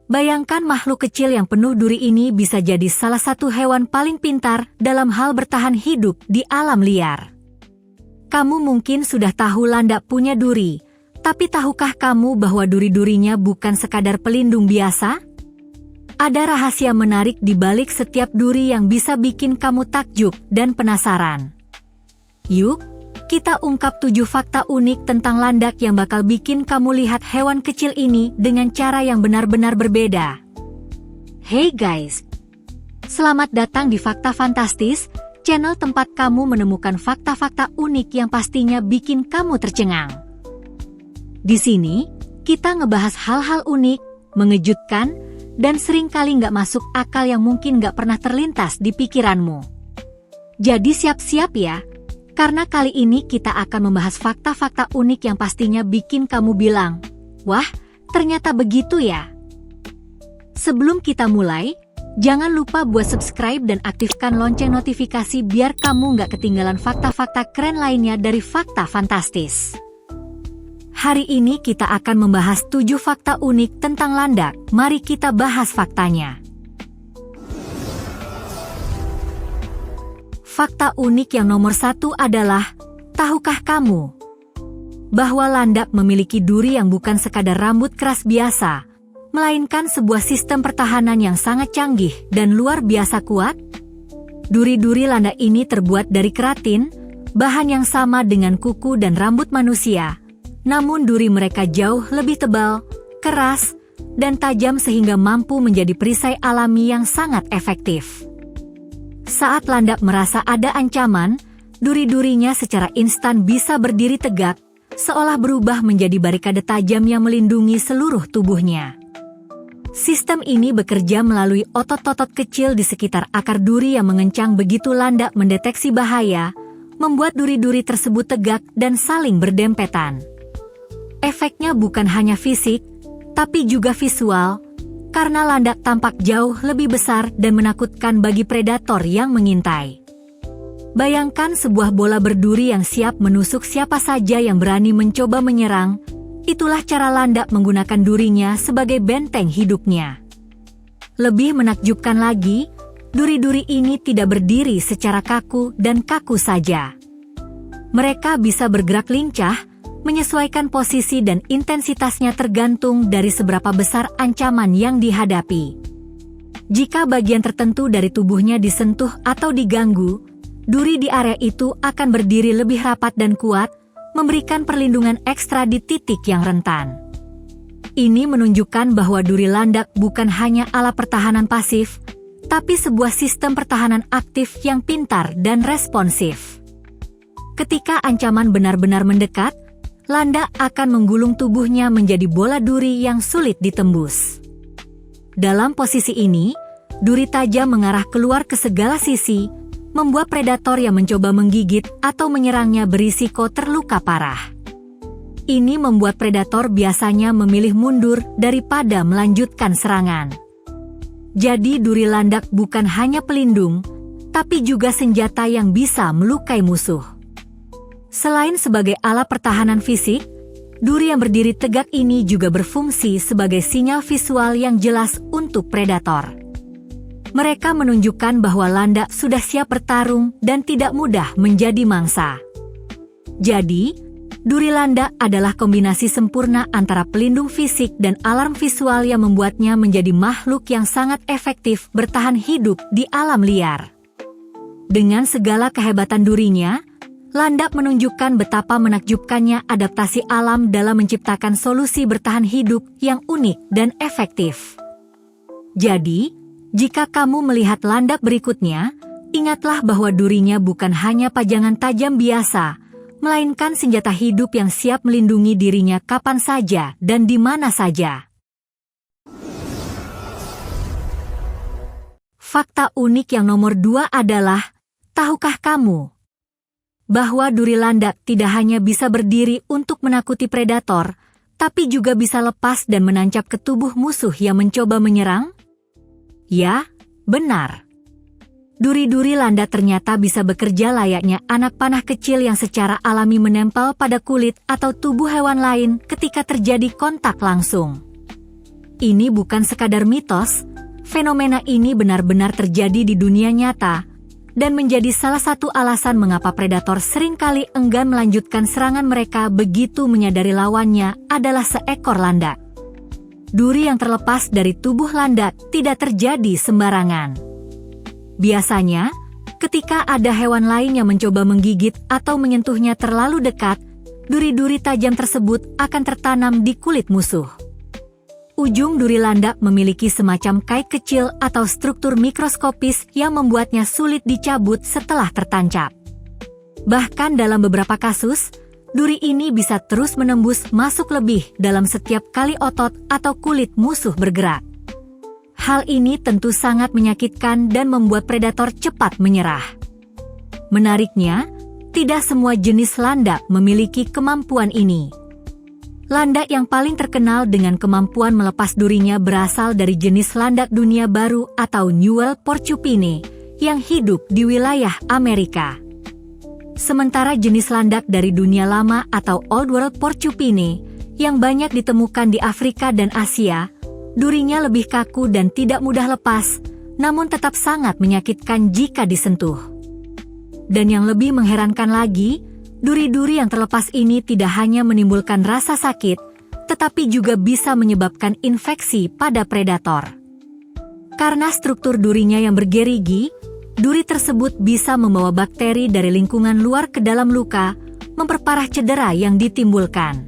Bayangkan makhluk kecil yang penuh duri ini bisa jadi salah satu hewan paling pintar dalam hal bertahan hidup di alam liar. Kamu mungkin sudah tahu landak punya duri, tapi tahukah kamu bahwa duri-durinya bukan sekadar pelindung biasa? Ada rahasia menarik di balik setiap duri yang bisa bikin kamu takjub dan penasaran. Yuk, kita ungkap 7 fakta unik tentang landak yang bakal bikin kamu lihat hewan kecil ini dengan cara yang benar-benar berbeda. Hey guys, selamat datang di Fakta Fantastis, channel tempat kamu menemukan fakta-fakta unik yang pastinya bikin kamu tercengang. Di sini, kita ngebahas hal-hal unik, mengejutkan, dan seringkali nggak masuk akal yang mungkin nggak pernah terlintas di pikiranmu. Jadi siap-siap ya, karena kali ini kita akan membahas fakta-fakta unik yang pastinya bikin kamu bilang, "Wah, ternyata begitu ya." Sebelum kita mulai, jangan lupa buat subscribe dan aktifkan lonceng notifikasi biar kamu nggak ketinggalan fakta-fakta keren lainnya dari Fakta Fantastis. Hari ini kita akan membahas 7 fakta unik tentang landak. Mari kita bahas faktanya. Fakta unik yang nomor 1 adalah, tahukah kamu bahwa landak memiliki duri yang bukan sekadar rambut keras biasa, melainkan sebuah sistem pertahanan yang sangat canggih dan luar biasa kuat? Duri-duri landak ini terbuat dari keratin, bahan yang sama dengan kuku dan rambut manusia, namun duri mereka jauh lebih tebal, keras, dan tajam sehingga mampu menjadi perisai alami yang sangat efektif. Saat landak merasa ada ancaman, duri-durinya secara instan bisa berdiri tegak, seolah berubah menjadi barikade tajam yang melindungi seluruh tubuhnya. Sistem ini bekerja melalui otot-otot kecil di sekitar akar duri yang mengencang begitu landak mendeteksi bahaya, membuat duri-duri tersebut tegak dan saling berdempetan. Efeknya bukan hanya fisik, tapi juga visual, karena landak tampak jauh lebih besar dan menakutkan bagi predator yang mengintai. Bayangkan sebuah bola berduri yang siap menusuk siapa saja yang berani mencoba menyerang. Itulah cara landak menggunakan durinya sebagai benteng hidupnya. Lebih menakjubkan lagi, duri-duri ini tidak berdiri secara kaku dan kaku saja. Mereka bisa bergerak lincah, menyesuaikan posisi dan intensitasnya tergantung dari seberapa besar ancaman yang dihadapi. Jika bagian tertentu dari tubuhnya disentuh atau diganggu, duri di area itu akan berdiri lebih rapat dan kuat, memberikan perlindungan ekstra di titik yang rentan. Ini menunjukkan bahwa duri landak bukan hanya alat pertahanan pasif, tapi sebuah sistem pertahanan aktif yang pintar dan responsif. Ketika ancaman benar-benar mendekat, landak akan menggulung tubuhnya menjadi bola duri yang sulit ditembus. Dalam posisi ini, duri tajam mengarah keluar ke segala sisi, membuat predator yang mencoba menggigit atau menyerangnya berisiko terluka parah. Ini membuat predator biasanya memilih mundur daripada melanjutkan serangan. Jadi duri landak bukan hanya pelindung, tapi juga senjata yang bisa melukai musuh. Selain sebagai alat pertahanan fisik, duri yang berdiri tegak ini juga berfungsi sebagai sinyal visual yang jelas untuk predator. Mereka menunjukkan bahwa landak sudah siap bertarung dan tidak mudah menjadi mangsa. Jadi, duri landak adalah kombinasi sempurna antara pelindung fisik dan alarm visual yang membuatnya menjadi makhluk yang sangat efektif bertahan hidup di alam liar. Dengan segala kehebatan durinya, landak menunjukkan betapa menakjubkannya adaptasi alam dalam menciptakan solusi bertahan hidup yang unik dan efektif. Jadi, jika kamu melihat landak berikutnya, ingatlah bahwa durinya bukan hanya pajangan tajam biasa, melainkan senjata hidup yang siap melindungi dirinya kapan saja dan di mana saja. Fakta unik yang nomor 2 adalah, tahukah kamu bahwa duri landak tidak hanya bisa berdiri untuk menakuti predator, tapi juga bisa lepas dan menancap ke tubuh musuh yang mencoba menyerang? Ya, benar. Duri-duri landak ternyata bisa bekerja layaknya anak panah kecil yang secara alami menempel pada kulit atau tubuh hewan lain ketika terjadi kontak langsung. ini bukan sekadar mitos, fenomena ini benar-benar terjadi di dunia nyata, dan menjadi salah satu alasan mengapa predator seringkali enggan melanjutkan serangan mereka begitu menyadari lawannya adalah seekor landak. Duri yang terlepas dari tubuh landak tidak terjadi sembarangan. Biasanya, ketika ada hewan lain yang mencoba menggigit atau menyentuhnya terlalu dekat, duri-duri tajam tersebut akan tertanam di kulit musuh. Ujung duri landak memiliki semacam kait kecil atau struktur mikroskopis yang membuatnya sulit dicabut setelah tertancap. Bahkan dalam beberapa kasus, duri ini bisa terus menembus masuk lebih dalam setiap kali otot atau kulit musuh bergerak. Hal ini tentu sangat menyakitkan dan membuat predator cepat menyerah. Menariknya, tidak semua jenis landak memiliki kemampuan ini. Landak yang paling terkenal dengan kemampuan melepas durinya berasal dari jenis landak dunia baru atau New World Porcupine yang hidup di wilayah Amerika. Sementara jenis landak dari dunia lama atau Old World Porcupine yang banyak ditemukan di Afrika dan Asia, durinya lebih kaku dan tidak mudah lepas, namun tetap sangat menyakitkan jika disentuh. Dan yang lebih mengherankan lagi, duri-duri yang terlepas ini tidak hanya menimbulkan rasa sakit, tetapi juga bisa menyebabkan infeksi pada predator. Karena struktur durinya yang bergerigi, duri tersebut bisa membawa bakteri dari lingkungan luar ke dalam luka, memperparah cedera yang ditimbulkan.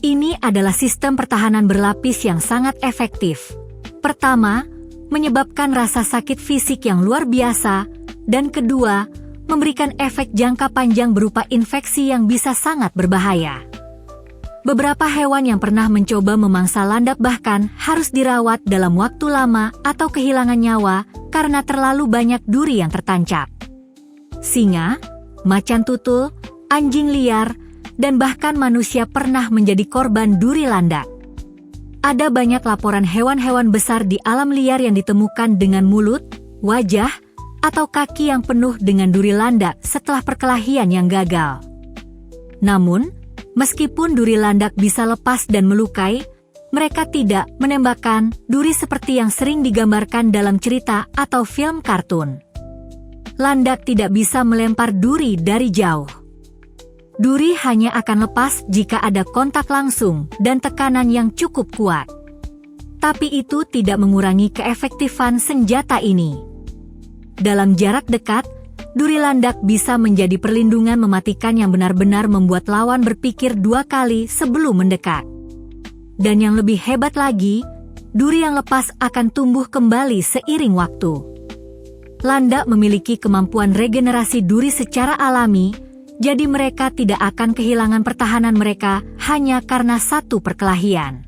Ini adalah sistem pertahanan berlapis yang sangat efektif. Pertama, menyebabkan rasa sakit fisik yang luar biasa, dan kedua, memberikan efek jangka panjang berupa infeksi yang bisa sangat berbahaya. Beberapa hewan yang pernah mencoba memangsa landak bahkan harus dirawat dalam waktu lama atau kehilangan nyawa karena terlalu banyak duri yang tertancap. Singa, macan tutul, anjing liar, dan bahkan manusia pernah menjadi korban duri landak. Ada banyak laporan hewan-hewan besar di alam liar yang ditemukan dengan mulut, wajah, atau kaki yang penuh dengan duri landak setelah perkelahian yang gagal. Namun, meskipun duri landak bisa lepas dan melukai, mereka tidak menembakkan duri seperti yang sering digambarkan dalam cerita atau film kartun. Landak tidak bisa melempar duri dari jauh. Duri hanya akan lepas jika ada kontak langsung dan tekanan yang cukup kuat. Tapi itu tidak mengurangi keefektifan senjata ini. Dalam jarak dekat, duri landak bisa menjadi perlindungan mematikan yang benar-benar membuat lawan berpikir dua kali sebelum mendekat. Dan yang lebih hebat lagi, duri yang lepas akan tumbuh kembali seiring waktu. Landak memiliki kemampuan regenerasi duri secara alami, jadi mereka tidak akan kehilangan pertahanan mereka hanya karena satu perkelahian.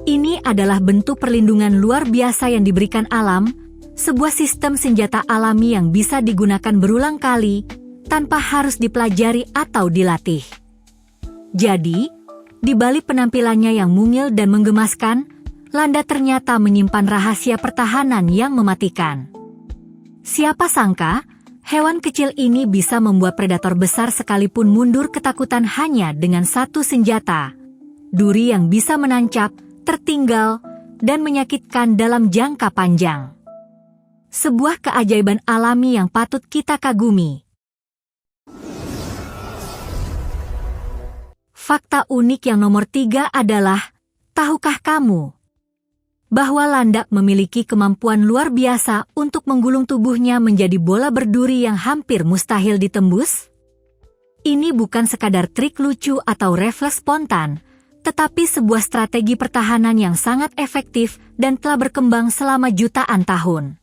Ini adalah bentuk perlindungan luar biasa yang diberikan alam, sebuah sistem senjata alami yang bisa digunakan berulang kali, tanpa harus dipelajari atau dilatih. Jadi, di balik penampilannya yang mungil dan menggemaskan, landak ternyata menyimpan rahasia pertahanan yang mematikan. Siapa sangka, hewan kecil ini bisa membuat predator besar sekalipun mundur ketakutan hanya dengan satu senjata, duri yang bisa menancap, tertinggal, dan menyakitkan dalam jangka panjang. Sebuah keajaiban alami yang patut kita kagumi. Fakta unik yang nomor 3 adalah, tahukah kamu bahwa landak memiliki kemampuan luar biasa untuk menggulung tubuhnya menjadi bola berduri yang hampir mustahil ditembus? Ini bukan sekadar trik lucu atau refleks spontan, tetapi sebuah strategi pertahanan yang sangat efektif dan telah berkembang selama jutaan tahun.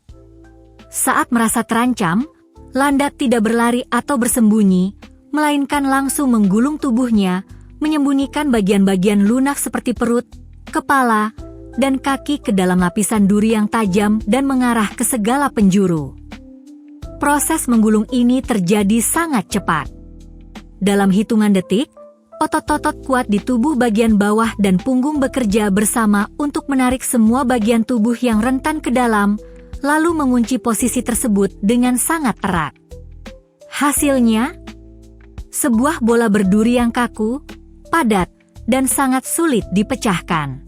Saat merasa terancam, landak tidak berlari atau bersembunyi, melainkan langsung menggulung tubuhnya, menyembunyikan bagian-bagian lunak seperti perut, kepala, dan kaki ke dalam lapisan duri yang tajam dan mengarah ke segala penjuru. Proses menggulung ini terjadi sangat cepat. Dalam hitungan detik, otot-otot kuat di tubuh bagian bawah dan punggung bekerja bersama untuk menarik semua bagian tubuh yang rentan ke dalam, lalu mengunci posisi tersebut dengan sangat erat. Hasilnya, sebuah bola berduri yang kaku, padat, dan sangat sulit dipecahkan.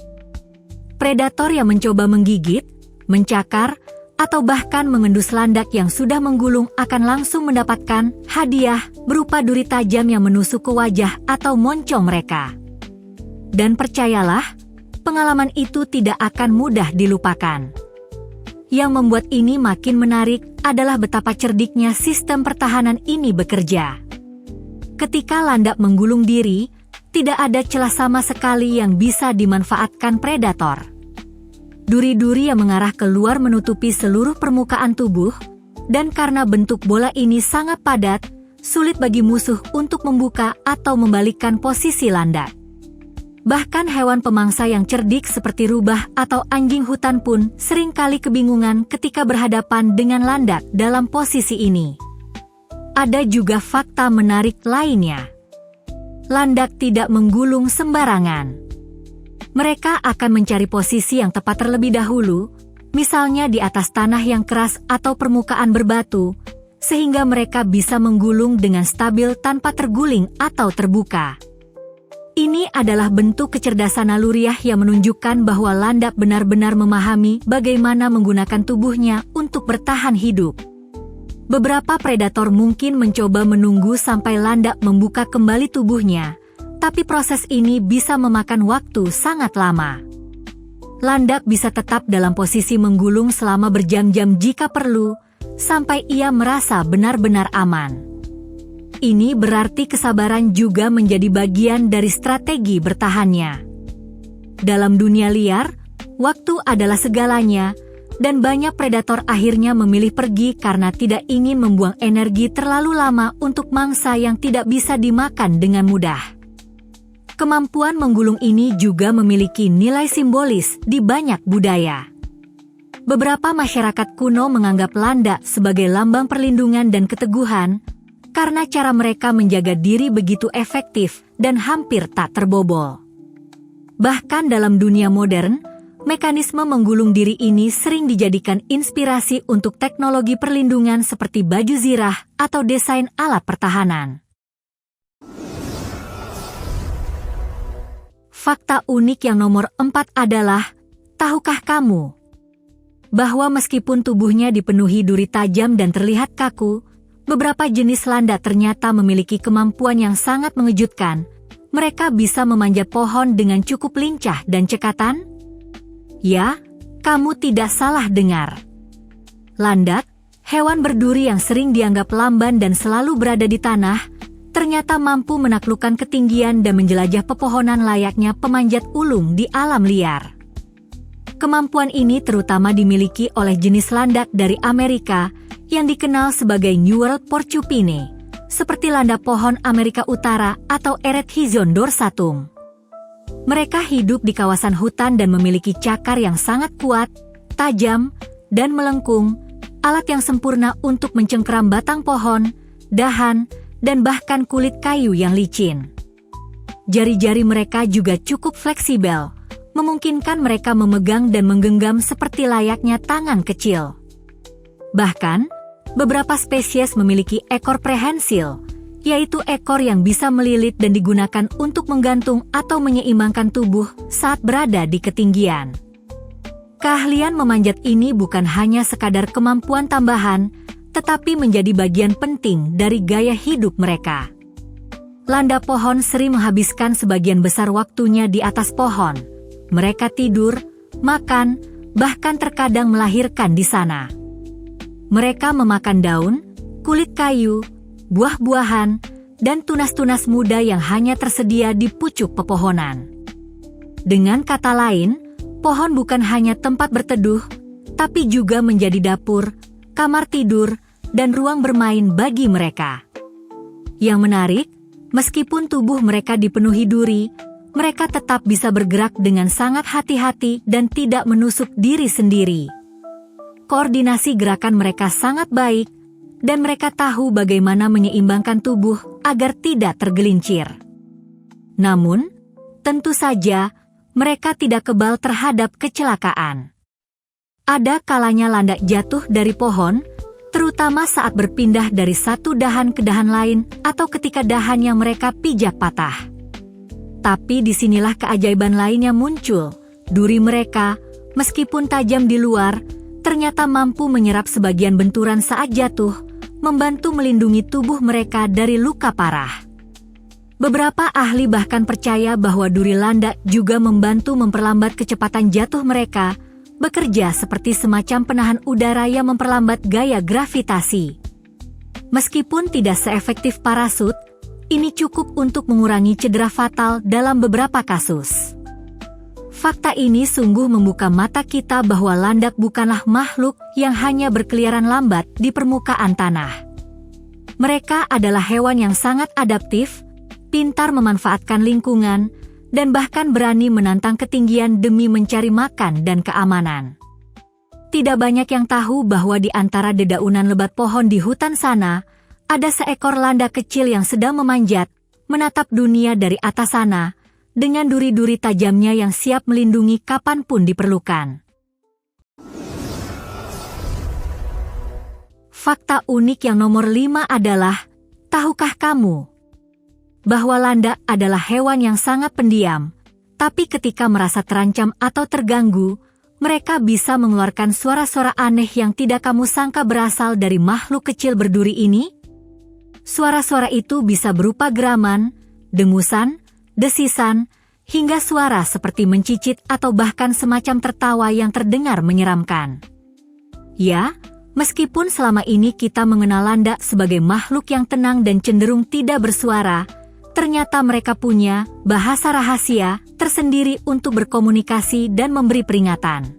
Predator yang mencoba menggigit, mencakar, atau bahkan mengendus landak yang sudah menggulung akan langsung mendapatkan hadiah berupa duri tajam yang menusuk ke wajah atau moncong mereka. Dan percayalah, pengalaman itu tidak akan mudah dilupakan. Yang membuat ini makin menarik adalah betapa cerdiknya sistem pertahanan ini bekerja. Ketika landak menggulung diri, tidak ada celah sama sekali yang bisa dimanfaatkan predator. Duri-duri yang mengarah keluar menutupi seluruh permukaan tubuh, dan karena bentuk bola ini sangat padat, sulit bagi musuh untuk membuka atau membalikkan posisi landak. Bahkan hewan pemangsa yang cerdik seperti rubah atau anjing hutan pun seringkali kebingungan ketika berhadapan dengan landak dalam posisi ini. Ada juga fakta menarik lainnya. Landak tidak menggulung sembarangan. Mereka akan mencari posisi yang tepat terlebih dahulu, misalnya di atas tanah yang keras atau permukaan berbatu, sehingga mereka bisa menggulung dengan stabil tanpa terguling atau terbuka. Ini adalah bentuk kecerdasan naluriah yang menunjukkan bahwa landak benar-benar memahami bagaimana menggunakan tubuhnya untuk bertahan hidup. Beberapa predator mungkin mencoba menunggu sampai landak membuka kembali tubuhnya, tapi proses ini bisa memakan waktu sangat lama. Landak bisa tetap dalam posisi menggulung selama berjam-jam jika perlu, sampai ia merasa benar-benar aman. Ini berarti kesabaran juga menjadi bagian dari strategi bertahannya. Dalam dunia liar, waktu adalah segalanya, dan banyak predator akhirnya memilih pergi karena tidak ingin membuang energi terlalu lama untuk mangsa yang tidak bisa dimakan dengan mudah. Kemampuan menggulung ini juga memiliki nilai simbolis di banyak budaya. Beberapa masyarakat kuno menganggap landak sebagai lambang perlindungan dan keteguhan, karena cara mereka menjaga diri begitu efektif dan hampir tak terbobol. Bahkan dalam dunia modern, mekanisme menggulung diri ini sering dijadikan inspirasi untuk teknologi perlindungan seperti baju zirah atau desain alat pertahanan. Fakta unik yang nomor 4 adalah, tahukah kamu bahwa meskipun tubuhnya dipenuhi duri tajam dan terlihat kaku, beberapa jenis landak ternyata memiliki kemampuan yang sangat mengejutkan. Mereka bisa memanjat pohon dengan cukup lincah dan cekatan? Ya, kamu tidak salah dengar. Landak, hewan berduri yang sering dianggap lamban dan selalu berada di tanah, ternyata mampu menaklukkan ketinggian dan menjelajah pepohonan layaknya pemanjat ulung di alam liar. Kemampuan ini terutama dimiliki oleh jenis landak dari Amerika yang dikenal sebagai New World Porcupine, seperti landak pohon Amerika Utara atau Erethizion dorsatum. Mereka hidup di kawasan hutan dan memiliki cakar yang sangat kuat, tajam, dan melengkung, alat yang sempurna untuk mencengkeram batang pohon, dahan, dan bahkan kulit kayu yang licin. Jari-jari mereka juga cukup fleksibel, memungkinkan mereka memegang dan menggenggam seperti layaknya tangan kecil. Bahkan, beberapa spesies memiliki ekor prehensil, yaitu ekor yang bisa melilit dan digunakan untuk menggantung atau menyeimbangkan tubuh saat berada di ketinggian. Keahlian memanjat ini bukan hanya sekadar kemampuan tambahan, tetapi menjadi bagian penting dari gaya hidup mereka. Landak pohon sering menghabiskan sebagian besar waktunya di atas pohon. Mereka tidur, makan, bahkan terkadang melahirkan di sana. Mereka memakan daun, kulit kayu, buah-buahan, dan tunas-tunas muda yang hanya tersedia di pucuk pepohonan. Dengan kata lain, pohon bukan hanya tempat berteduh, tapi juga menjadi dapur, kamar tidur, dan ruang bermain bagi mereka. Yang menarik, meskipun tubuh mereka dipenuhi duri, mereka tetap bisa bergerak dengan sangat hati-hati dan tidak menusuk diri sendiri. Koordinasi gerakan mereka sangat baik, dan mereka tahu bagaimana menyeimbangkan tubuh agar tidak tergelincir. Namun, tentu saja, mereka tidak kebal terhadap kecelakaan. Ada kalanya landak jatuh dari pohon, terutama saat berpindah dari satu dahan ke dahan lain atau ketika dahan yang mereka pijak patah. Tapi disinilah keajaiban lainnya muncul, Duri mereka, meskipun tajam di luar, ternyata mampu menyerap sebagian benturan saat jatuh, membantu melindungi tubuh mereka dari luka parah. Beberapa ahli bahkan percaya bahwa duri landak juga membantu memperlambat kecepatan jatuh mereka, bekerja seperti semacam penahan udara yang memperlambat gaya gravitasi. Meskipun tidak seefektif parasut, ini cukup untuk mengurangi cedera fatal dalam beberapa kasus. Fakta ini sungguh membuka mata kita bahwa landak bukanlah makhluk yang hanya berkeliaran lambat di permukaan tanah. Mereka adalah hewan yang sangat adaptif, pintar memanfaatkan lingkungan, dan bahkan berani menantang ketinggian demi mencari makan dan keamanan. Tidak banyak yang tahu bahwa di antara dedaunan lebat pohon di hutan sana, ada seekor landak kecil yang sedang memanjat, menatap dunia dari atas sana, dengan duri-duri tajamnya yang siap melindungi kapanpun diperlukan. Fakta unik yang nomor 5 adalah, tahukah kamu bahwa landak adalah hewan yang sangat pendiam, tapi ketika merasa terancam atau terganggu, mereka bisa mengeluarkan suara-suara aneh yang tidak kamu sangka berasal dari makhluk kecil berduri ini? Suara-suara itu bisa berupa geraman, dengusan, desisan, hingga suara seperti mencicit atau bahkan semacam tertawa yang terdengar menyeramkan. Ya, meskipun selama ini kita mengenal landak sebagai makhluk yang tenang dan cenderung tidak bersuara, ternyata mereka punya bahasa rahasia tersendiri untuk berkomunikasi dan memberi peringatan.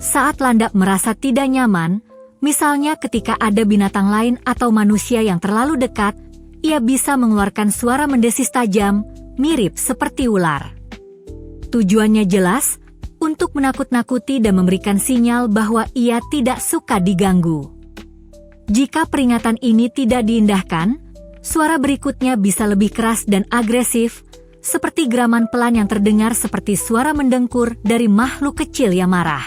Saat landak merasa tidak nyaman, misalnya ketika ada binatang lain atau manusia yang terlalu dekat, ia bisa mengeluarkan suara mendesis tajam, mirip seperti ular. Tujuannya jelas, untuk menakut-nakuti dan memberikan sinyal bahwa ia tidak suka diganggu. Jika peringatan ini tidak diindahkan, suara berikutnya bisa lebih keras dan agresif, seperti geraman pelan yang terdengar seperti suara mendengkur dari makhluk kecil yang marah.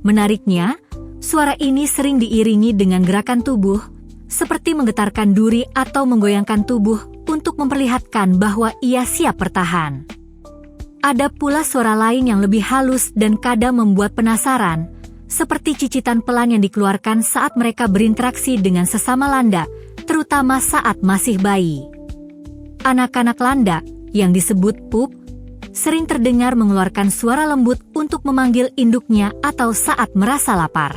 Menariknya, suara ini sering diiringi dengan gerakan tubuh, seperti menggetarkan duri atau menggoyangkan tubuh untuk memperlihatkan bahwa ia siap bertahan. Ada pula suara lain yang lebih halus dan kadang membuat penasaran, seperti cicitan pelan yang dikeluarkan saat mereka berinteraksi dengan sesama landak, terutama saat masih bayi. Anak-anak landak, yang disebut pup, sering terdengar mengeluarkan suara lembut untuk memanggil induknya atau saat merasa lapar.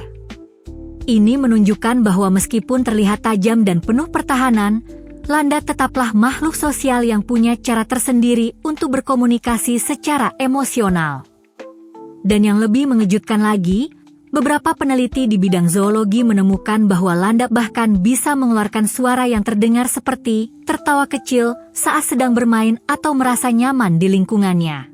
Ini menunjukkan bahwa meskipun terlihat tajam dan penuh pertahanan, landak tetaplah makhluk sosial yang punya cara tersendiri untuk berkomunikasi secara emosional. Dan yang lebih mengejutkan lagi, beberapa peneliti di bidang zoologi menemukan bahwa landak bahkan bisa mengeluarkan suara yang terdengar seperti tertawa kecil saat sedang bermain atau merasa nyaman di lingkungannya.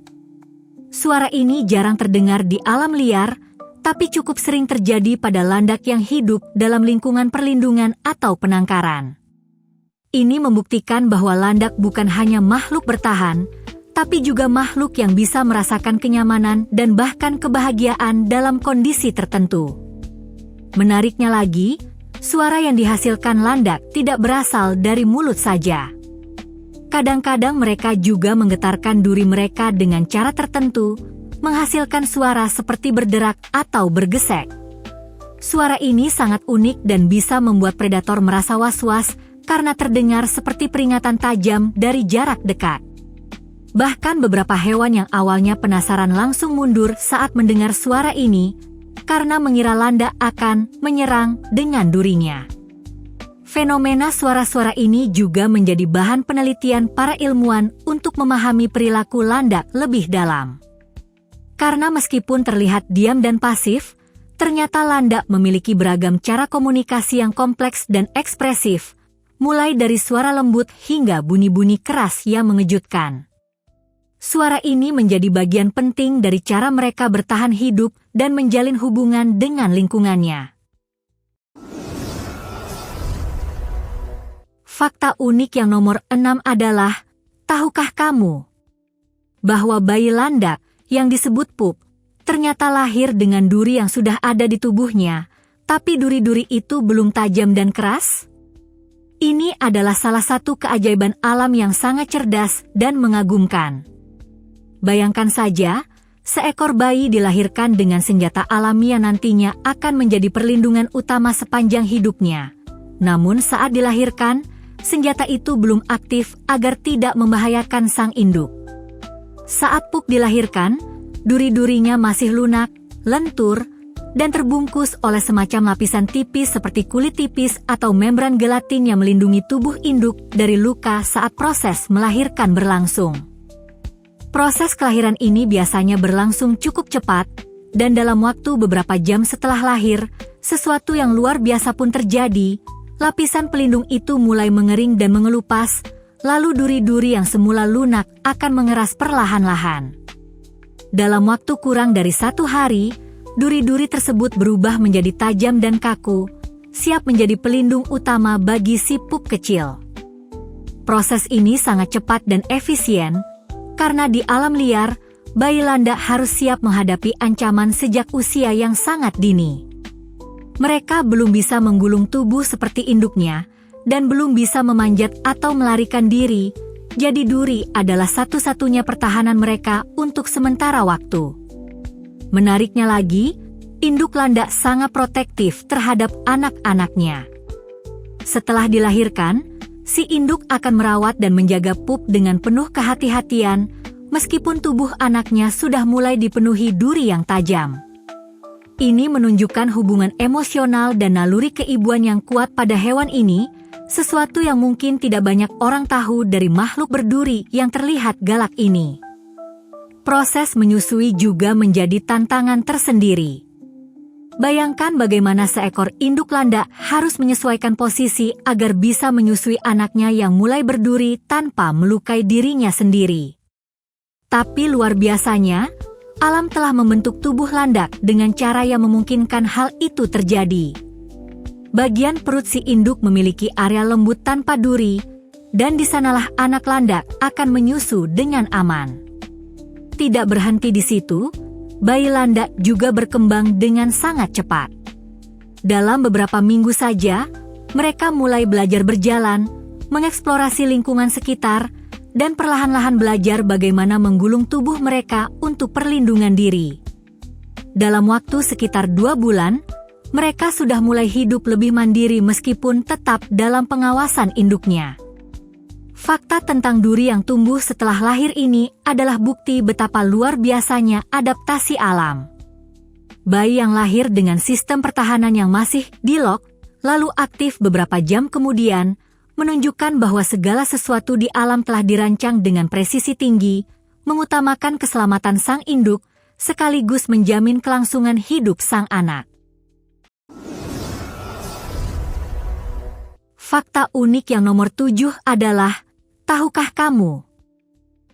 Suara ini jarang terdengar di alam liar, tapi cukup sering terjadi pada landak yang hidup dalam lingkungan perlindungan atau penangkaran. Ini membuktikan bahwa landak bukan hanya makhluk bertahan, tapi juga makhluk yang bisa merasakan kenyamanan dan bahkan kebahagiaan dalam kondisi tertentu. Menariknya lagi, suara yang dihasilkan landak tidak berasal dari mulut saja. Kadang-kadang mereka juga menggetarkan duri mereka dengan cara tertentu, menghasilkan suara seperti berderak atau bergesek. Suara ini sangat unik dan bisa membuat predator merasa was-was karena terdengar seperti peringatan tajam dari jarak dekat. Bahkan beberapa hewan yang awalnya penasaran langsung mundur saat mendengar suara ini, karena mengira landak akan menyerang dengan durinya. Fenomena suara-suara ini juga menjadi bahan penelitian para ilmuwan untuk memahami perilaku landak lebih dalam. Karena meskipun terlihat diam dan pasif, ternyata landak memiliki beragam cara komunikasi yang kompleks dan ekspresif, mulai dari suara lembut hingga bunyi-bunyi keras yang mengejutkan. Suara ini menjadi bagian penting dari cara mereka bertahan hidup dan menjalin hubungan dengan lingkungannya. Fakta unik yang nomor 6 adalah, tahukah kamu bahwa bayi landak yang disebut pup ternyata lahir dengan duri yang sudah ada di tubuhnya, tapi duri-duri itu belum tajam dan keras? Ini adalah salah satu keajaiban alam yang sangat cerdas dan mengagumkan. Bayangkan saja, seekor bayi dilahirkan dengan senjata alami yang nantinya akan menjadi perlindungan utama sepanjang hidupnya. Namun saat dilahirkan, senjata itu belum aktif agar tidak membahayakan sang induk. Saat Pup dilahirkan, duri-durinya masih lunak, lentur, dan terbungkus oleh semacam lapisan tipis seperti kulit tipis atau membran gelatin yang melindungi tubuh induk dari luka saat proses melahirkan berlangsung. Proses kelahiran ini biasanya berlangsung cukup cepat, dan dalam waktu beberapa jam setelah lahir, sesuatu yang luar biasa pun terjadi. Lapisan pelindung itu mulai mengering dan mengelupas, lalu duri-duri yang semula lunak akan mengeras perlahan-lahan. Dalam waktu kurang dari 1 hari, duri-duri tersebut berubah menjadi tajam dan kaku, siap menjadi pelindung utama bagi si Pup kecil. Proses ini sangat cepat dan efisien, karena di alam liar, bayi landak harus siap menghadapi ancaman sejak usia yang sangat dini. Mereka belum bisa menggulung tubuh seperti induknya, dan belum bisa memanjat atau melarikan diri, jadi duri adalah satu-satunya pertahanan mereka untuk sementara waktu. Menariknya lagi, induk landak sangat protektif terhadap anak-anaknya. Setelah dilahirkan, si induk akan merawat dan menjaga Pup dengan penuh kehati-hatian, meskipun tubuh anaknya sudah mulai dipenuhi duri yang tajam. Ini menunjukkan hubungan emosional dan naluri keibuan yang kuat pada hewan ini, sesuatu yang mungkin tidak banyak orang tahu dari makhluk berduri yang terlihat galak ini. Proses menyusui juga menjadi tantangan tersendiri. Bayangkan bagaimana seekor induk landak harus menyesuaikan posisi agar bisa menyusui anaknya yang mulai berduri tanpa melukai dirinya sendiri. Tapi luar biasanya, alam telah membentuk tubuh landak dengan cara yang memungkinkan hal itu terjadi. Bagian perut si induk memiliki area lembut tanpa duri, dan di sanalah anak landak akan menyusu dengan aman. Tidak berhenti di situ, bayi landak juga berkembang dengan sangat cepat. Dalam beberapa minggu saja, mereka mulai belajar berjalan, mengeksplorasi lingkungan sekitar, dan perlahan-lahan belajar bagaimana menggulung tubuh mereka untuk perlindungan diri. Dalam waktu sekitar 2 bulan, mereka sudah mulai hidup lebih mandiri meskipun tetap dalam pengawasan induknya. Fakta tentang duri yang tumbuh setelah lahir ini adalah bukti betapa luar biasanya adaptasi alam. Bayi yang lahir dengan sistem pertahanan yang masih di-lock, lalu aktif beberapa jam kemudian, menunjukkan bahwa segala sesuatu di alam telah dirancang dengan presisi tinggi, mengutamakan keselamatan sang induk, sekaligus menjamin kelangsungan hidup sang anak. Fakta unik yang nomor 7 adalah, tahukah kamu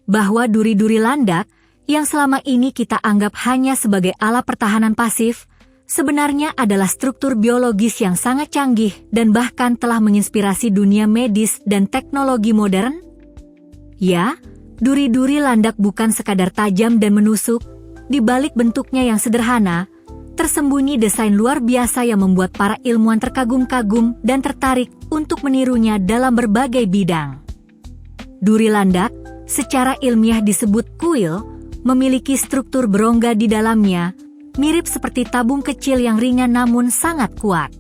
bahwa duri-duri landak yang selama ini kita anggap hanya sebagai alat pertahanan pasif, sebenarnya adalah struktur biologis yang sangat canggih dan bahkan telah menginspirasi dunia medis dan teknologi modern? Ya, duri-duri landak bukan sekadar tajam dan menusuk, di balik bentuknya yang sederhana, tersembunyi desain luar biasa yang membuat para ilmuwan terkagum-kagum dan tertarik untuk menirunya dalam berbagai bidang. Duri landak, secara ilmiah disebut kuil, memiliki struktur berongga di dalamnya, mirip seperti tabung kecil yang ringan namun sangat kuat.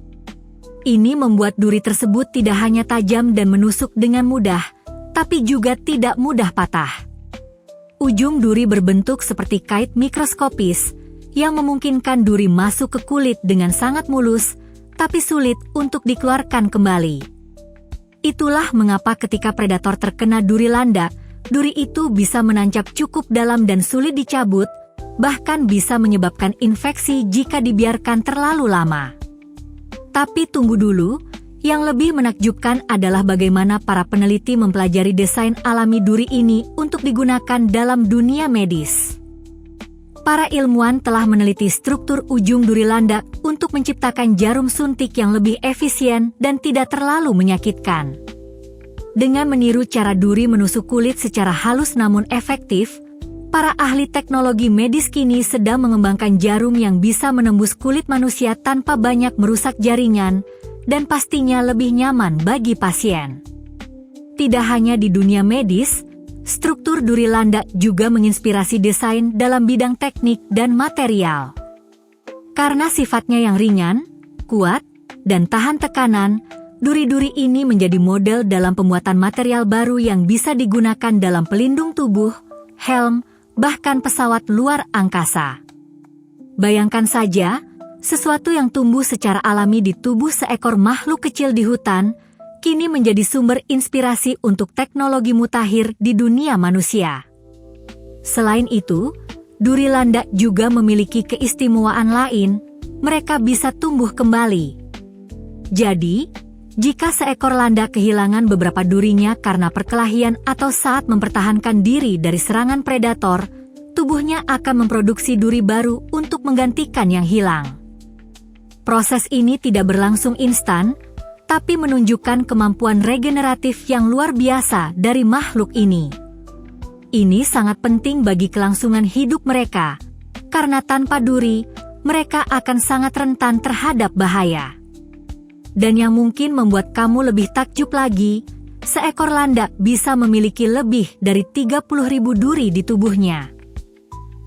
Ini membuat duri tersebut tidak hanya tajam dan menusuk dengan mudah, tapi juga tidak mudah patah. Ujung duri berbentuk seperti kait mikroskopis, yang memungkinkan duri masuk ke kulit dengan sangat mulus, tapi sulit untuk dikeluarkan kembali. Itulah mengapa ketika predator terkena duri landak, duri itu bisa menancap cukup dalam dan sulit dicabut, bahkan bisa menyebabkan infeksi jika dibiarkan terlalu lama. Tapi tunggu dulu, yang lebih menakjubkan adalah bagaimana para peneliti mempelajari desain alami duri ini untuk digunakan dalam dunia medis. Para ilmuwan telah meneliti struktur ujung duri landak untuk menciptakan jarum suntik yang lebih efisien dan tidak terlalu menyakitkan. Dengan meniru cara duri menusuk kulit secara halus namun efektif, para ahli teknologi medis kini sedang mengembangkan jarum yang bisa menembus kulit manusia tanpa banyak merusak jaringan, dan pastinya lebih nyaman bagi pasien. Tidak hanya di dunia medis, Struktur duri landak juga menginspirasi desain dalam bidang teknik dan material. Karena sifatnya yang ringan, kuat, dan tahan tekanan, duri-duri ini menjadi model dalam pembuatan material baru yang bisa digunakan dalam pelindung tubuh, helm, bahkan pesawat luar angkasa. Bayangkan saja, sesuatu yang tumbuh secara alami di tubuh seekor makhluk kecil di hutan, kini menjadi sumber inspirasi untuk teknologi mutakhir di dunia manusia. Selain itu, duri landak juga memiliki keistimewaan lain, mereka bisa tumbuh kembali. Jadi, jika seekor landak kehilangan beberapa durinya karena perkelahian atau saat mempertahankan diri dari serangan predator, tubuhnya akan memproduksi duri baru untuk menggantikan yang hilang. Proses ini tidak berlangsung instan, tapi menunjukkan kemampuan regeneratif yang luar biasa dari makhluk ini. Ini sangat penting bagi kelangsungan hidup mereka, karena tanpa duri, mereka akan sangat rentan terhadap bahaya. Dan yang mungkin membuat kamu lebih takjub lagi, seekor landak bisa memiliki lebih dari 30.000 duri di tubuhnya.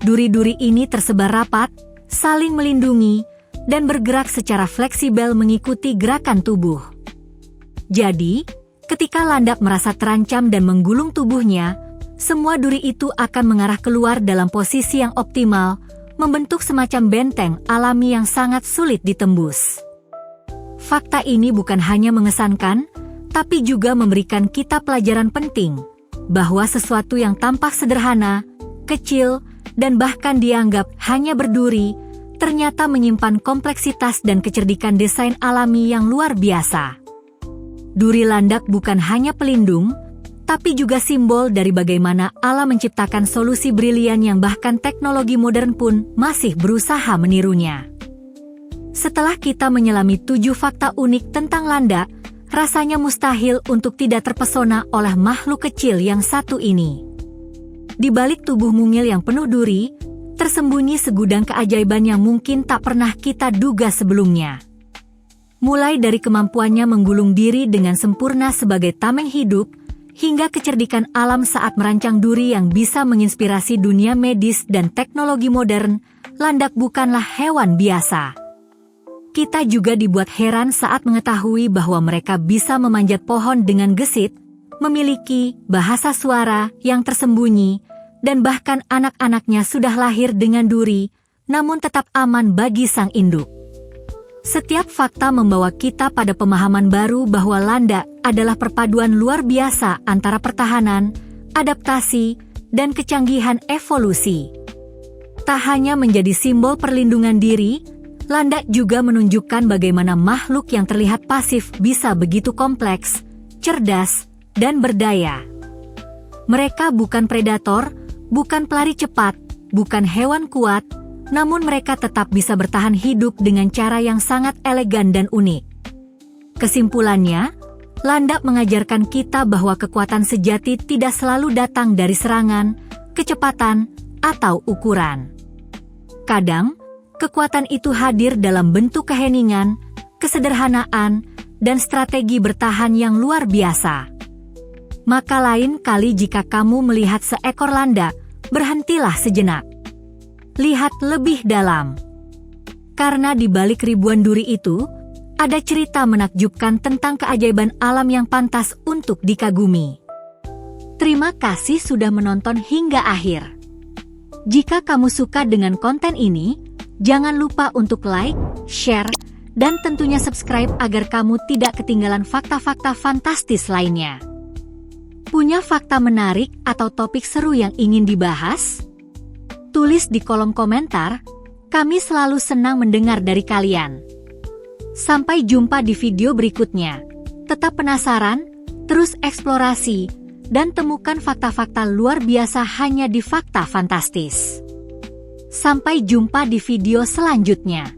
Duri-duri ini tersebar rapat, saling melindungi, dan bergerak secara fleksibel mengikuti gerakan tubuh. Jadi, ketika landak merasa terancam dan menggulung tubuhnya, semua duri itu akan mengarah keluar dalam posisi yang optimal, membentuk semacam benteng alami yang sangat sulit ditembus. Fakta ini bukan hanya mengesankan, tapi juga memberikan kita pelajaran penting, bahwa sesuatu yang tampak sederhana, kecil, dan bahkan dianggap hanya berduri, ternyata menyimpan kompleksitas dan kecerdikan desain alami yang luar biasa. Duri landak bukan hanya pelindung, tapi juga simbol dari bagaimana Allah menciptakan solusi brilian yang bahkan teknologi modern pun masih berusaha menirunya. Setelah kita menyelami 7 fakta unik tentang landak, rasanya mustahil untuk tidak terpesona oleh makhluk kecil yang satu ini. Di balik tubuh mungil yang penuh duri, tersembunyi segudang keajaiban yang mungkin tak pernah kita duga sebelumnya. Mulai dari kemampuannya menggulung diri dengan sempurna sebagai tameng hidup, hingga kecerdikan alam saat merancang duri yang bisa menginspirasi dunia medis dan teknologi modern, landak bukanlah hewan biasa. Kita juga dibuat heran saat mengetahui bahwa mereka bisa memanjat pohon dengan gesit, memiliki bahasa suara yang tersembunyi, dan bahkan anak-anaknya sudah lahir dengan duri, namun tetap aman bagi sang induk. Setiap fakta membawa kita pada pemahaman baru bahwa landak adalah perpaduan luar biasa antara pertahanan, adaptasi, dan kecanggihan evolusi. Tak hanya menjadi simbol perlindungan diri, landak juga menunjukkan bagaimana makhluk yang terlihat pasif bisa begitu kompleks, cerdas, dan berdaya. Mereka bukan predator, bukan pelari cepat, bukan hewan kuat, namun mereka tetap bisa bertahan hidup dengan cara yang sangat elegan dan unik. Kesimpulannya, landak mengajarkan kita bahwa kekuatan sejati tidak selalu datang dari serangan, kecepatan, atau ukuran. Kadang, kekuatan itu hadir dalam bentuk keheningan, kesederhanaan, dan strategi bertahan yang luar biasa. Maka lain kali jika kamu melihat seekor landak, berhentilah sejenak. Lihat lebih dalam. Karena di balik ribuan duri itu, ada cerita menakjubkan tentang keajaiban alam yang pantas untuk dikagumi. Terima kasih sudah menonton hingga akhir. Jika kamu suka dengan konten ini, jangan lupa untuk like, share, dan tentunya subscribe agar kamu tidak ketinggalan fakta-fakta fantastis lainnya. Punya fakta menarik atau topik seru yang ingin dibahas? Tulis di kolom komentar, kami selalu senang mendengar dari kalian. Sampai jumpa di video berikutnya. Tetap penasaran, terus eksplorasi, dan temukan fakta-fakta luar biasa hanya di Fakta Fantastis. Sampai jumpa di video selanjutnya.